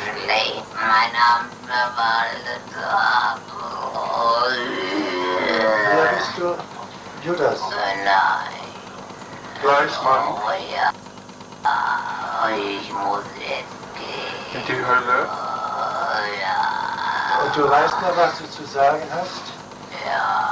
Wer bist du? Judas. Fleischmann Ich muss jetzt gehen. in die Hölle. Und du weißt noch, was du zu sagen hast? Ja.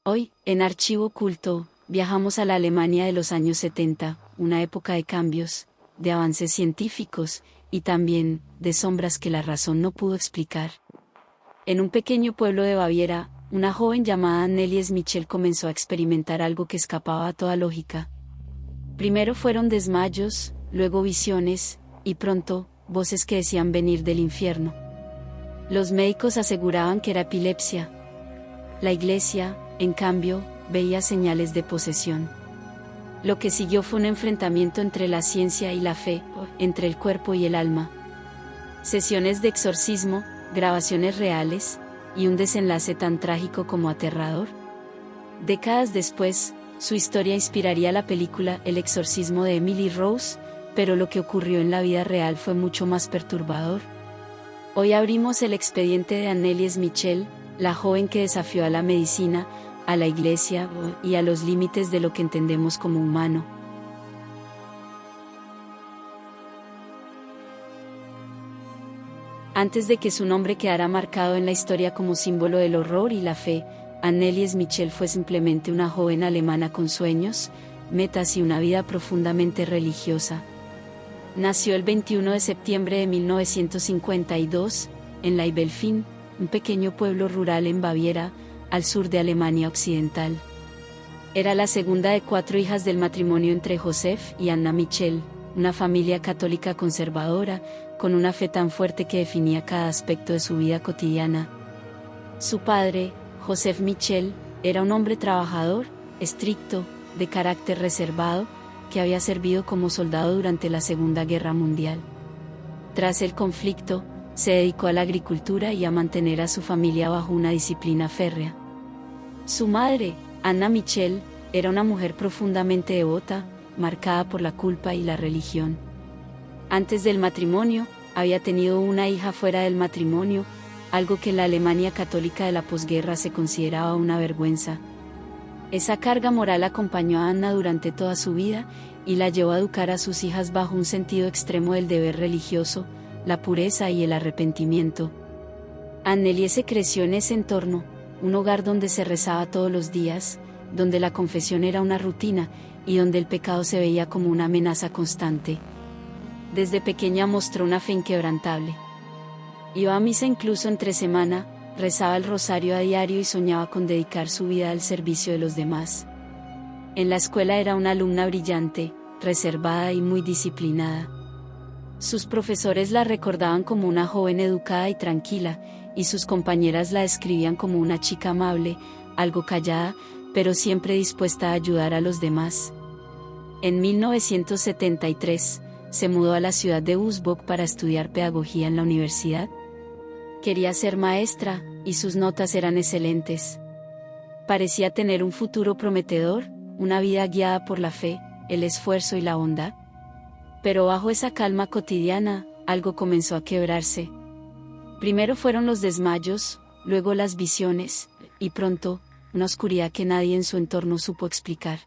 Hoy, en Archivo Oculto, viajamos a la Alemania de los años 70, una época de cambios, de avances científicos, y también, de sombras que la razón no pudo explicar. En un pequeño pueblo de Baviera, una joven llamada Annelies Michel comenzó a experimentar algo que escapaba a toda lógica. Primero fueron desmayos, luego visiones, y pronto, voces que decían venir del infierno. Los médicos aseguraban que era epilepsia. La iglesia, en cambio, veía señales de posesión. Lo que siguió fue un enfrentamiento entre la ciencia y la fe, entre el cuerpo y el alma. Sesiones de exorcismo, grabaciones reales, y un desenlace tan trágico como aterrador. Décadas después, su historia inspiraría la película El exorcismo de Emily Rose, pero lo que ocurrió en la vida real fue mucho más perturbador. Hoy abrimos el expediente de Annelies Michel, la joven que desafió a la medicina, a la iglesia y a los límites de lo que entendemos como humano. Antes de que su nombre quedara marcado en la historia como símbolo del horror y la fe, Annelies Michel fue simplemente una joven alemana con sueños, metas y una vida profundamente religiosa. Nació el 21 de septiembre de 1952, en Leibelfing, un pequeño pueblo rural en Baviera, al sur de Alemania Occidental. Era la segunda de 4 hijas del matrimonio entre Joseph y Anna Michel, una familia católica conservadora, con una fe tan fuerte que definía cada aspecto de su vida cotidiana. Su padre, Joseph Michel, era un hombre trabajador, estricto, de carácter reservado, que había servido como soldado durante la Segunda Guerra Mundial. Tras el conflicto, se dedicó a la agricultura y a mantener a su familia bajo una disciplina férrea. Su madre, Anna Michel, era una mujer profundamente devota, marcada por la culpa y la religión. Antes del matrimonio, había tenido una hija fuera del matrimonio, algo que en la Alemania católica de la posguerra se consideraba una vergüenza. Esa carga moral acompañó a Anna durante toda su vida, y la llevó a educar a sus hijas bajo un sentido extremo del deber religioso, la pureza y el arrepentimiento. Annelies se creció en ese entorno, un hogar donde se rezaba todos los días, donde la confesión era una rutina, y donde el pecado se veía como una amenaza constante. Desde pequeña mostró una fe inquebrantable. Iba a misa incluso entre semana, rezaba el rosario a diario y soñaba con dedicar su vida al servicio de los demás. En la escuela era una alumna brillante, reservada y muy disciplinada. Sus profesores la recordaban como una joven educada y tranquila, y sus compañeras la describían como una chica amable, algo callada, pero siempre dispuesta a ayudar a los demás. En 1973, se mudó a la ciudad de Usbok para estudiar pedagogía en la universidad. Quería ser maestra, y sus notas eran excelentes. Parecía tener un futuro prometedor, una vida guiada por la fe, el esfuerzo y la bondad. Pero bajo esa calma cotidiana, algo comenzó a quebrarse. Primero fueron los desmayos, luego las visiones, y pronto, una oscuridad que nadie en su entorno supo explicar.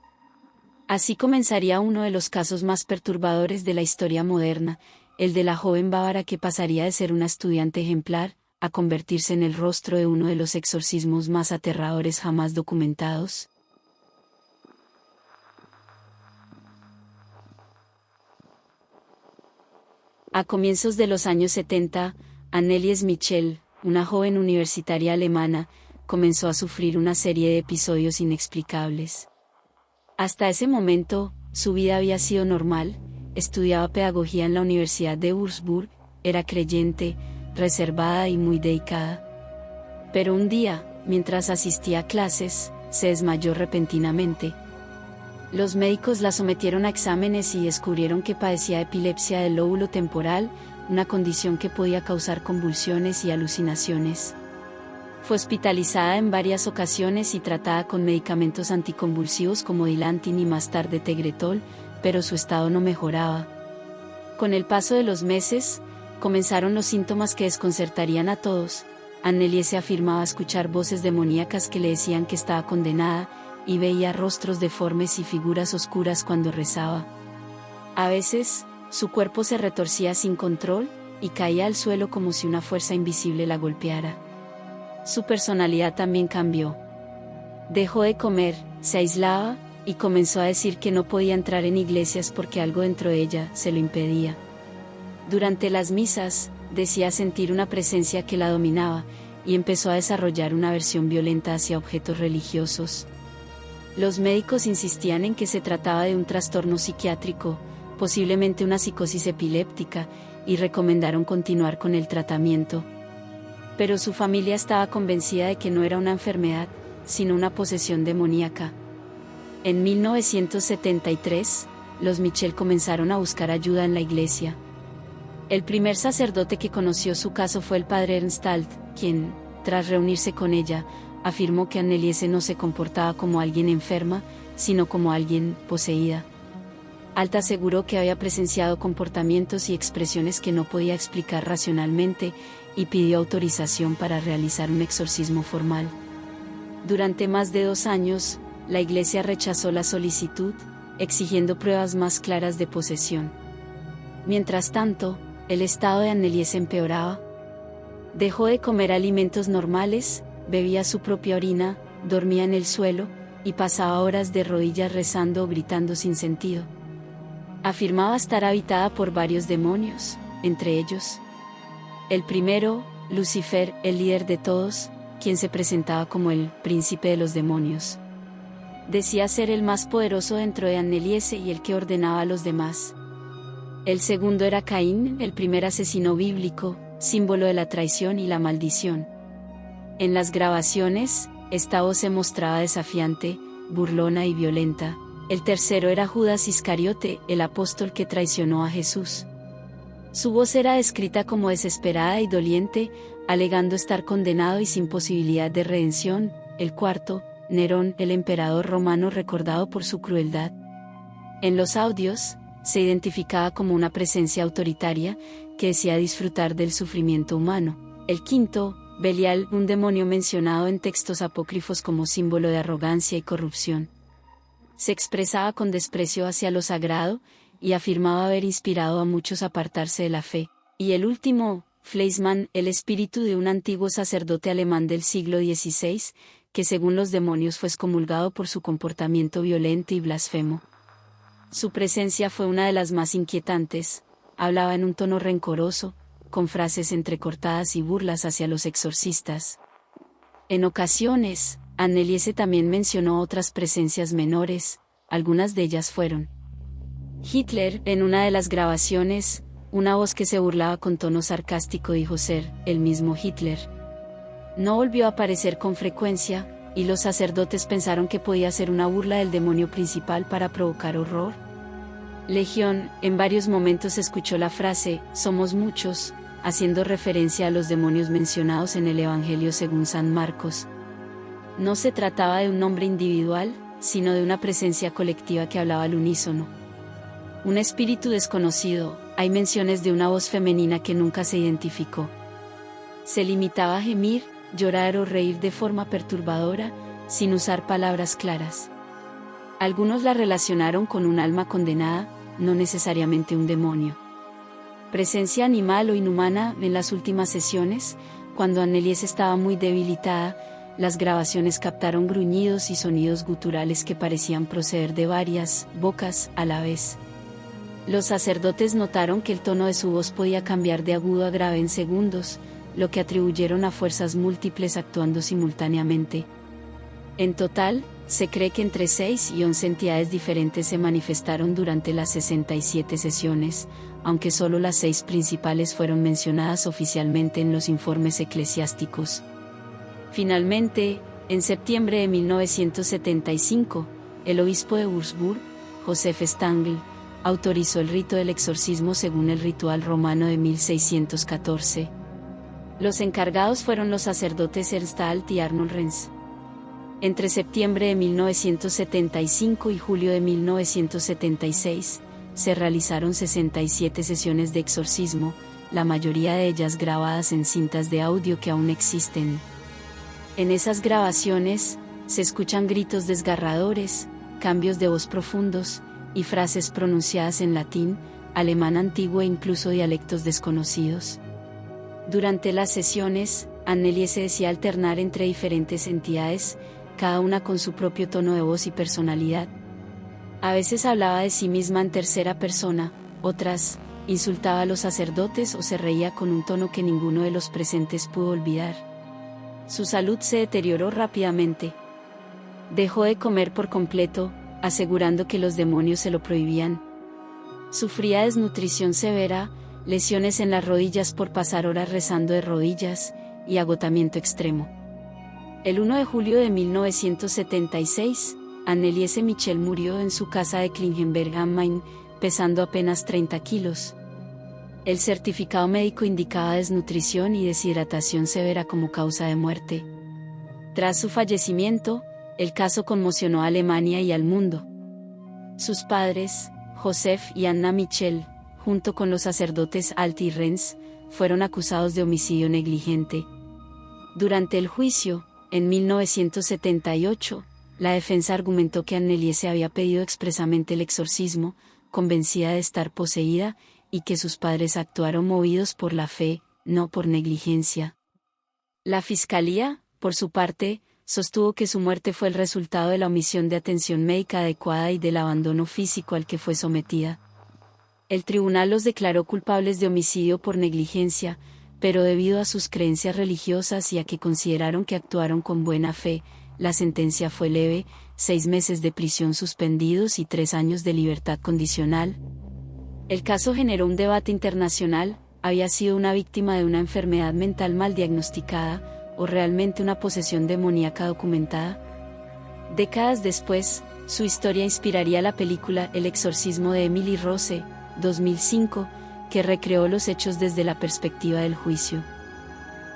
Así comenzaría uno de los casos más perturbadores de la historia moderna, el de la joven bávara que pasaría de ser una estudiante ejemplar, a convertirse en el rostro de uno de los exorcismos más aterradores jamás documentados. A comienzos de los años 70, Annelies Michel, una joven universitaria alemana, comenzó a sufrir una serie de episodios inexplicables. Hasta ese momento, su vida había sido normal, estudiaba pedagogía en la Universidad de Würzburg, era creyente, reservada y muy dedicada. Pero un día, mientras asistía a clases, se desmayó repentinamente. Los médicos la sometieron a exámenes y descubrieron que padecía epilepsia del lóbulo temporal, una condición que podía causar convulsiones y alucinaciones. Fue hospitalizada en varias ocasiones y tratada con medicamentos anticonvulsivos como Dilantin y más tarde Tegretol, pero su estado no mejoraba. Con el paso de los meses, comenzaron los síntomas que desconcertarían a todos. Annelies se afirmaba escuchar voces demoníacas que le decían que estaba condenada, y veía rostros deformes y figuras oscuras cuando rezaba. A veces, su cuerpo se retorcía sin control, y caía al suelo como si una fuerza invisible la golpeara. Su personalidad también cambió. Dejó de comer, se aislaba, y comenzó a decir que no podía entrar en iglesias porque algo dentro de ella se lo impedía. Durante las misas, decía sentir una presencia que la dominaba, y empezó a desarrollar una aversión violenta hacia objetos religiosos. Los médicos insistían en que se trataba de un trastorno psiquiátrico, posiblemente una psicosis epiléptica, y recomendaron continuar con el tratamiento. Pero su familia estaba convencida de que no era una enfermedad, sino una posesión demoníaca. En 1973, los Michel comenzaron a buscar ayuda en la iglesia. El primer sacerdote que conoció su caso fue el padre Ernst Alt, quien, tras reunirse con ella, afirmó que Annelies no se comportaba como alguien enferma, sino como alguien poseída. Alt aseguró que había presenciado comportamientos y expresiones que no podía explicar racionalmente, y pidió autorización para realizar un exorcismo formal. Durante más de 2 años, la iglesia rechazó la solicitud, exigiendo pruebas más claras de posesión. Mientras tanto, el estado de Annelies empeoraba. Dejó de comer alimentos normales, bebía su propia orina, dormía en el suelo, y pasaba horas de rodillas rezando o gritando sin sentido. Afirmaba estar habitada por varios demonios, entre ellos el primero, Lucifer, el líder de todos, quien se presentaba como el príncipe de los demonios. Decía ser el más poderoso dentro de Annelies y el que ordenaba a los demás. El segundo era Caín, el primer asesino bíblico, símbolo de la traición y la maldición. En las grabaciones, esta voz se mostraba desafiante, burlona y violenta. El tercero era Judas Iscariote, el apóstol que traicionó a Jesús. Su voz era descrita como desesperada y doliente, alegando estar condenado y sin posibilidad de redención. El cuarto, Nerón, el emperador romano recordado por su crueldad. En los audios, se identificaba como una presencia autoritaria, que decía disfrutar del sufrimiento humano. El quinto, Belial, un demonio mencionado en textos apócrifos como símbolo de arrogancia y corrupción. Se expresaba con desprecio hacia lo sagrado, y afirmaba haber inspirado a muchos a apartarse de la fe. Y el último, Fleischmann, el espíritu de un antiguo sacerdote alemán del siglo XVI, que según los demonios fue excomulgado por su comportamiento violento y blasfemo. Su presencia fue una de las más inquietantes, hablaba en un tono rencoroso, con frases entrecortadas y burlas hacia los exorcistas. En ocasiones, Annelies también mencionó otras presencias menores, algunas de ellas fueron Hitler. En una de las grabaciones, una voz que se burlaba con tono sarcástico dijo ser el mismo Hitler. No volvió a aparecer con frecuencia, y los sacerdotes pensaron que podía ser una burla del demonio principal para provocar horror. Legión, en varios momentos escuchó la frase, somos muchos, haciendo referencia a los demonios mencionados en el Evangelio según San Marcos. No se trataba de un nombre individual, sino de una presencia colectiva que hablaba al unísono. Un espíritu desconocido. Hay menciones de una voz femenina que nunca se identificó. Se limitaba a gemir, llorar o reír de forma perturbadora, sin usar palabras claras. Algunos la relacionaron con un alma condenada, no necesariamente un demonio. Presencia animal o inhumana. En las últimas sesiones, cuando Annelies estaba muy debilitada, las grabaciones captaron gruñidos y sonidos guturales que parecían proceder de varias bocas a la vez. Los sacerdotes notaron que el tono de su voz podía cambiar de agudo a grave en segundos, lo que atribuyeron a fuerzas múltiples actuando simultáneamente. En total, se cree que entre 6 y 11 entidades diferentes se manifestaron durante las 67 sesiones, aunque solo las 6 principales fueron mencionadas oficialmente en los informes eclesiásticos. Finalmente, en septiembre de 1975, el obispo de Würzburg, Joseph Stangl, autorizó el rito del exorcismo según el ritual romano de 1614. Los encargados fueron los sacerdotes Ernst Alt y Arnold Renz. Entre septiembre de 1975 y julio de 1976, se realizaron 67 sesiones de exorcismo, la mayoría de ellas grabadas en cintas de audio que aún existen. En esas grabaciones, se escuchan gritos desgarradores, cambios de voz profundos, y frases pronunciadas en latín, alemán antiguo e incluso dialectos desconocidos. Durante las sesiones, Anneliese se decía alternar entre diferentes entidades, cada una con su propio tono de voz y personalidad. A veces hablaba de sí misma en tercera persona, otras, insultaba a los sacerdotes o se reía con un tono que ninguno de los presentes pudo olvidar. Su salud se deterioró rápidamente. Dejó de comer por completo, asegurando que los demonios se lo prohibían. Sufría desnutrición severa, lesiones en las rodillas por pasar horas rezando de rodillas, y agotamiento extremo. El 1 de julio de 1976, Anneliese Michel murió en su casa de Klingenberg am Main, pesando apenas 30 kilos. El certificado médico indicaba desnutrición y deshidratación severa como causa de muerte. Tras su fallecimiento, el caso conmocionó a Alemania y al mundo. Sus padres, Joseph y Anna Michel, junto con los sacerdotes Alt y Renz, fueron acusados de homicidio negligente. Durante el juicio, en 1978, la defensa argumentó que Anneliese había pedido expresamente el exorcismo, convencida de estar poseída, y que sus padres actuaron movidos por la fe, no por negligencia. La fiscalía, por su parte, sostuvo que su muerte fue el resultado de la omisión de atención médica adecuada y del abandono físico al que fue sometida. El tribunal los declaró culpables de homicidio por negligencia, pero debido a sus creencias religiosas y a que consideraron que actuaron con buena fe, la sentencia fue leve, 6 meses de prisión suspendidos y 3 años de libertad condicional. El caso generó un debate internacional: ¿había sido una víctima de una enfermedad mental mal diagnosticada, o realmente una posesión demoníaca documentada? Décadas después, su historia inspiraría la película El exorcismo de Emily Rose, 2005, que recreó los hechos desde la perspectiva del juicio.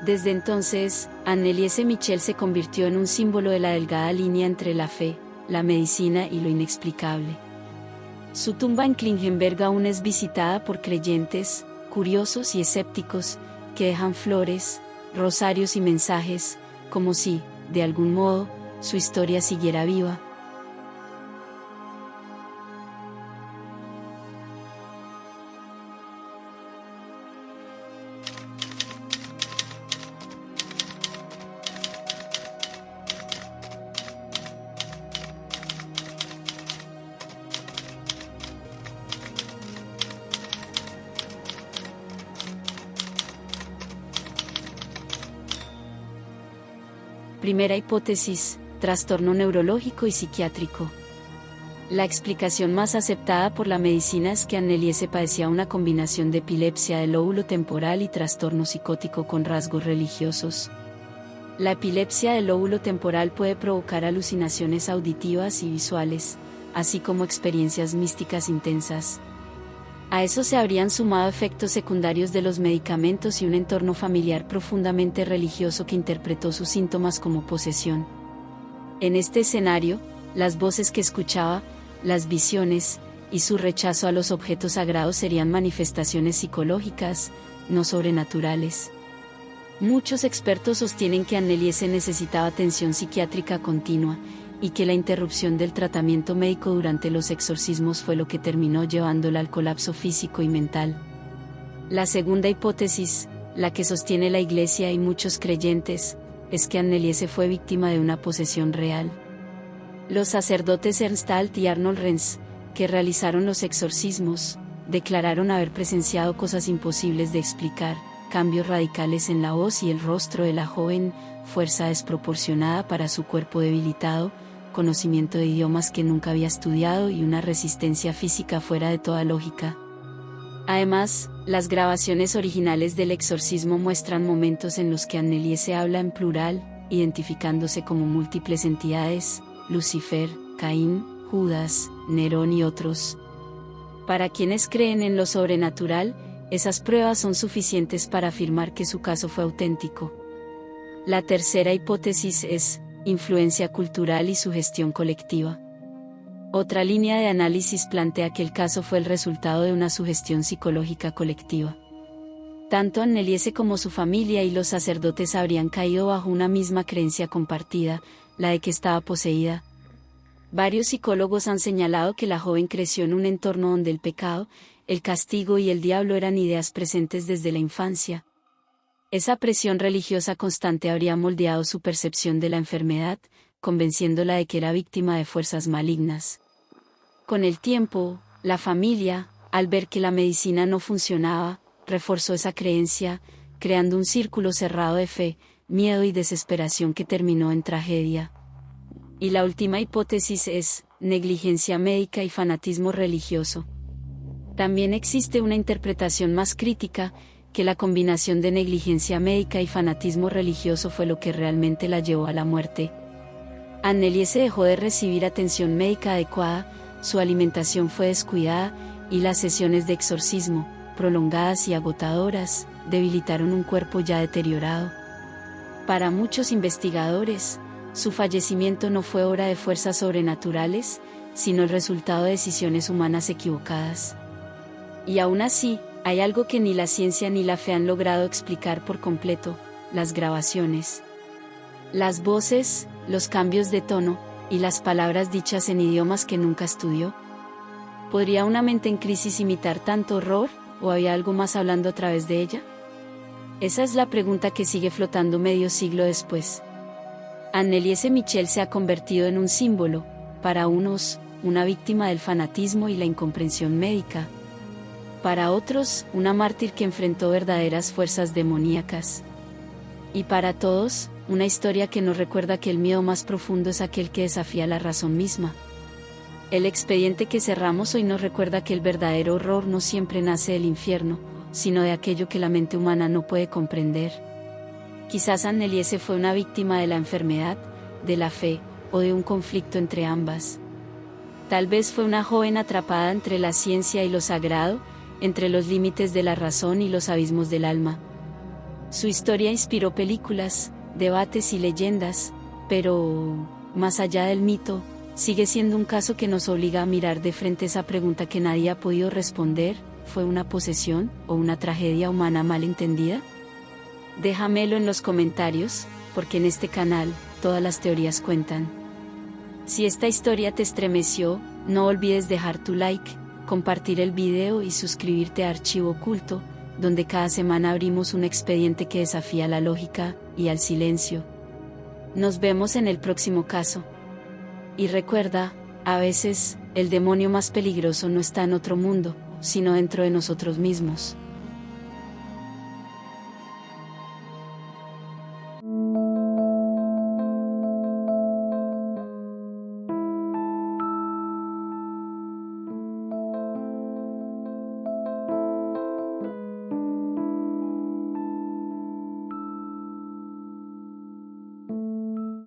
Desde entonces, Anneliese Michel se convirtió en un símbolo de la delgada línea entre la fe, la medicina y lo inexplicable. Su tumba en Klingenberg aún es visitada por creyentes, curiosos y escépticos, que dejan flores, rosarios y mensajes, como si, de algún modo, su historia siguiera viva. Primera hipótesis: trastorno neurológico y psiquiátrico. La explicación más aceptada por la medicina es que Anneliese padecía una combinación de epilepsia del lóbulo temporal y trastorno psicótico con rasgos religiosos. La epilepsia del lóbulo temporal puede provocar alucinaciones auditivas y visuales, así como experiencias místicas intensas. A eso se habrían sumado efectos secundarios de los medicamentos y un entorno familiar profundamente religioso que interpretó sus síntomas como posesión. En este escenario, las voces que escuchaba, las visiones, y su rechazo a los objetos sagrados serían manifestaciones psicológicas, no sobrenaturales. Muchos expertos sostienen que Anneliese necesitaba atención psiquiátrica continua, y que la interrupción del tratamiento médico durante los exorcismos fue lo que terminó llevándola al colapso físico y mental. La segunda hipótesis, la que sostiene la Iglesia y muchos creyentes, es que Anneliese fue víctima de una posesión real. Los sacerdotes Ernst Alt y Arnold Renz, que realizaron los exorcismos, declararon haber presenciado cosas imposibles de explicar, cambios radicales en la voz y el rostro de la joven, fuerza desproporcionada para su cuerpo debilitado, conocimiento de idiomas que nunca había estudiado y una resistencia física fuera de toda lógica. Además, las grabaciones originales del exorcismo muestran momentos en los que Anneliese se habla en plural, identificándose como múltiples entidades, Lucifer, Caín, Judas, Nerón y otros. Para quienes creen en lo sobrenatural, esas pruebas son suficientes para afirmar que su caso fue auténtico. La tercera hipótesis es influencia cultural y sugestión colectiva. Otra línea de análisis plantea que el caso fue el resultado de una sugestión psicológica colectiva. Tanto Anneliese como su familia y los sacerdotes habrían caído bajo una misma creencia compartida, la de que estaba poseída. Varios psicólogos han señalado que la joven creció en un entorno donde el pecado, el castigo y el diablo eran ideas presentes desde la infancia. Esa presión religiosa constante habría moldeado su percepción de la enfermedad, convenciéndola de que era víctima de fuerzas malignas. Con el tiempo, la familia, al ver que la medicina no funcionaba, reforzó esa creencia, creando un círculo cerrado de fe, miedo y desesperación que terminó en tragedia. Y la última hipótesis es negligencia médica y fanatismo religioso. También existe una interpretación más crítica, que la combinación de negligencia médica y fanatismo religioso fue lo que realmente la llevó a la muerte. Anneliese dejó de recibir atención médica adecuada, su alimentación fue descuidada, y las sesiones de exorcismo, prolongadas y agotadoras, debilitaron un cuerpo ya deteriorado. Para muchos investigadores, su fallecimiento no fue obra de fuerzas sobrenaturales, sino el resultado de decisiones humanas equivocadas. Y aún así, hay algo que ni la ciencia ni la fe han logrado explicar por completo: las grabaciones. Las voces, los cambios de tono, y las palabras dichas en idiomas que nunca estudió. ¿Podría una mente en crisis imitar tanto horror, o había algo más hablando a través de ella? Esa es la pregunta que sigue flotando medio siglo después. Anneliese Michel se ha convertido en un símbolo, para unos, una víctima del fanatismo y la incomprensión médica. Para otros, una mártir que enfrentó verdaderas fuerzas demoníacas. Y para todos, una historia que nos recuerda que el miedo más profundo es aquel que desafía la razón misma. El expediente que cerramos hoy nos recuerda que el verdadero horror no siempre nace del infierno, sino de aquello que la mente humana no puede comprender. Quizás Anneliese fue una víctima de la enfermedad, de la fe, o de un conflicto entre ambas. Tal vez fue una joven atrapada entre la ciencia y lo sagrado, entre los límites de la razón y los abismos del alma. Su historia inspiró películas, debates y leyendas, pero, más allá del mito, sigue siendo un caso que nos obliga a mirar de frente esa pregunta que nadie ha podido responder: ¿fue una posesión o una tragedia humana mal entendida? Déjamelo en los comentarios, porque en este canal, todas las teorías cuentan. Si esta historia te estremeció, no olvides dejar tu like, compartir el video y suscribirte a Archivo Oculto, donde cada semana abrimos un expediente que desafía la lógica y al silencio. Nos vemos en el próximo caso. Y recuerda, a veces, el demonio más peligroso no está en otro mundo, sino dentro de nosotros mismos.